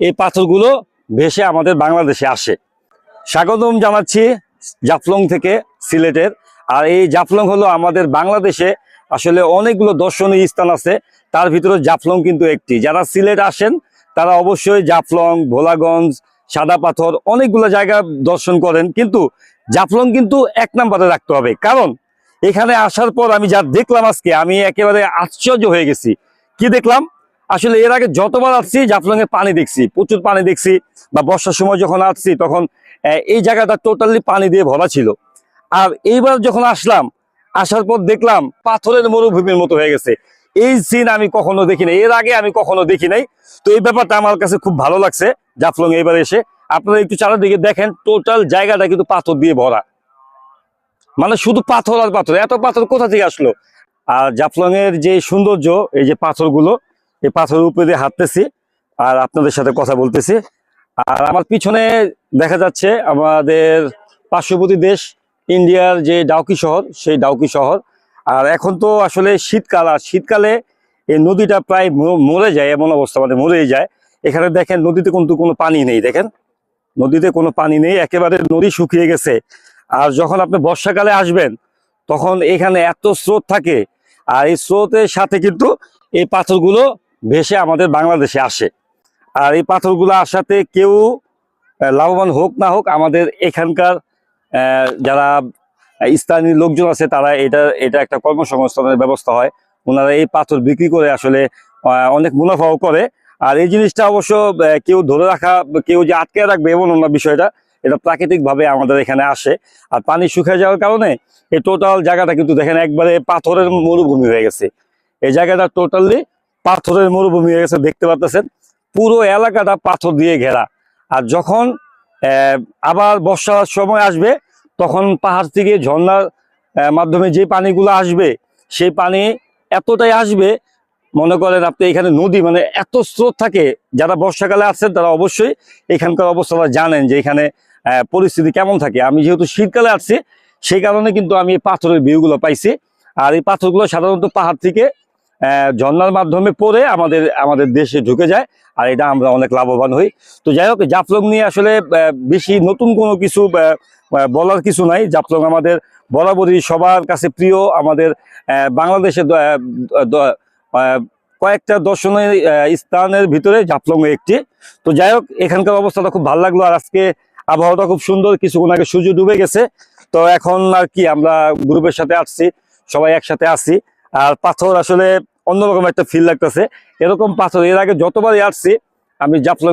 এই পাথরগুলো ভেসে আমাদের বাংলাদেশে আসে। স্বাগতম জানাচ্ছি জাফলং থেকে, সিলেটের। আর এই জাফলং হলো আমাদের বাংলাদেশে আসলে অনেকগুলো দর্শনীয় স্থান আছে, তার ভিতরে জাফলং কিন্তু একটি। যারা সিলেট আসেন তারা অবশ্যই জাফলং, ভোলাগঞ্জ, সাদা পাথর অনেকগুলো জায়গা দর্শন করেন, কিন্তু জাফলং কিন্তু এক নম্বরে রাখতে হবে। কারণ এখানে আসার পর আমি যা দেখলাম আজকে, আমি একেবারে আশ্চর্য হয়ে গেছি। কি দেখলাম? আসলে এর আগে যতবার আসছি জাফলং এ পানি দেখছি, প্রচুর পানি দেখছি, বা বর্ষার সময় যখন আসছি তখন এই জায়গাটা টোটালি পানি দিয়ে ভরা ছিল। আর এইবার যখন আসলাম, আসার পর দেখলাম পাথরের মরুভূমির মতো হয়ে গেছে। এই সিন আমি কখনো দেখি নাই, এর আগে আমি কখনো দেখি নাই। তো এই ব্যাপারটা আমার কাছে খুব ভালো লাগছে জাফলং এবার এসে। আপনারা একটু চারিদিকে দেখেন, টোটাল জায়গাটা কিন্তু পাথর দিয়ে ভরা, মানে শুধু পাথর আর পাথর। এত পাথর কোথা থেকে আসলো? আর জাফলং এর যে সৌন্দর্য, এই যে পাথরগুলো, এই পাথরের উপরে দিয়ে হাঁটতেছি আর আপনাদের সাথে কথা বলতেছি। আর আমার পিছনে দেখা যাচ্ছে আমাদের পার্শ্ববর্তী দেশ ইন্ডিয়ার যে ডাউকি শহর, সেই ডাউকি শহর। আর এখন তো আসলে শীতকাল, আর শীতকালে এই নদীটা প্রায় মরে যায়, এমন অবস্থা, মানে মরেই যায়। এখানে দেখেন নদীতে কিন্তু কোনো পানি নেই, দেখেন নদীতে কোনো পানি নেই, একেবারে নদী শুকিয়ে গেছে। আর যখন আপনি বর্ষাকালে আসবেন তখন এখানে এত স্রোত থাকে, আর এই স্রোতের সাথে কিন্তু এই পাথরগুলো ভেসে আমাদের বাংলাদেশে আসে। আর এই পাথরগুলো আসাতে কেউ লাভবান হোক না হোক, আমাদের এখানকার যারা স্থানীয় লোকজন আছে তারা এটা একটা কর্মসংস্থানের ব্যবস্থা হয়। ওনারা এই পাথর বিক্রি করে আসলে অনেক মুনাফাও করে। আর এই জিনিসটা অবশ্য কেউ ধরে রাখা, কেউ যে আটকে রাখবে এমন অন্য বিষয়টা, এটা প্রাকৃতিক ভাবে আমাদের এখানে আসে। আর পানি শুকিয়ে যাওয়ার কারণে এই টোটাল জায়গাটা কিন্তু দেখেন একবারে পাথরের মরুভূমি হয়ে গেছে। এই জায়গাটা টোটালি পাথরের মরুভূমি হয়ে গেছে, দেখতে পাচ্ছেন পুরো এলাকাটা পাথর দিয়ে ঘেরা। আর যখন আবার বর্ষার সময় আসবে তখন পাহাড় থেকে ঝর্ণার মাধ্যমে যে পানিগুলো আসবে, সেই পানি এতটাই আসবে, মনে করেন আপনি এখানে নদী, মানে এত স্রোত থাকে। যারা বর্ষাকালে আসছেন তারা অবশ্যই এখানকার অবস্থাটা জানেন যে এখানে পরিস্থিতি কেমন থাকে। আমি যেহেতু শীতকালে আসছি, সেই কারণে কিন্তু আমি এই পাথরের ভিউগুলো পাইছি। আর এই পাথরগুলো সাধারণত পাহাড় থেকে ঝর্ণার মাধ্যমে পড়ে আমাদের দেশে ঢুকে যায়, আর এটা আমরা অনেক লাভবান হই। তো যাই হোক, জাফলং নিয়ে আসলে বেশি নতুন কোনো কিছু বলার কিছু নাই। জাফলং আমাদের বরাবরই সবার কাছে প্রিয়। আমাদের বাংলাদেশের কয়েকটা দর্শনীয় স্থানের ভিতরে জাফলং একটি। তো যাই হোক, এখানকার অবস্থাটা খুব ভালো লাগলো। আর আজকে আবহাওয়াটা খুব সুন্দর, কিছুক্ষণ আগে সূর্য ডুবে গেছে। তো এখন আর কি, আমরা গ্রুপের সাথে আসছি, সবাই একসাথে আসছি। আর পাথর আসলে অন্যরকম একটা ফিল লাগতেছে। এরকম পাথর এর আগে যতবারই আসছি আমি জাফলং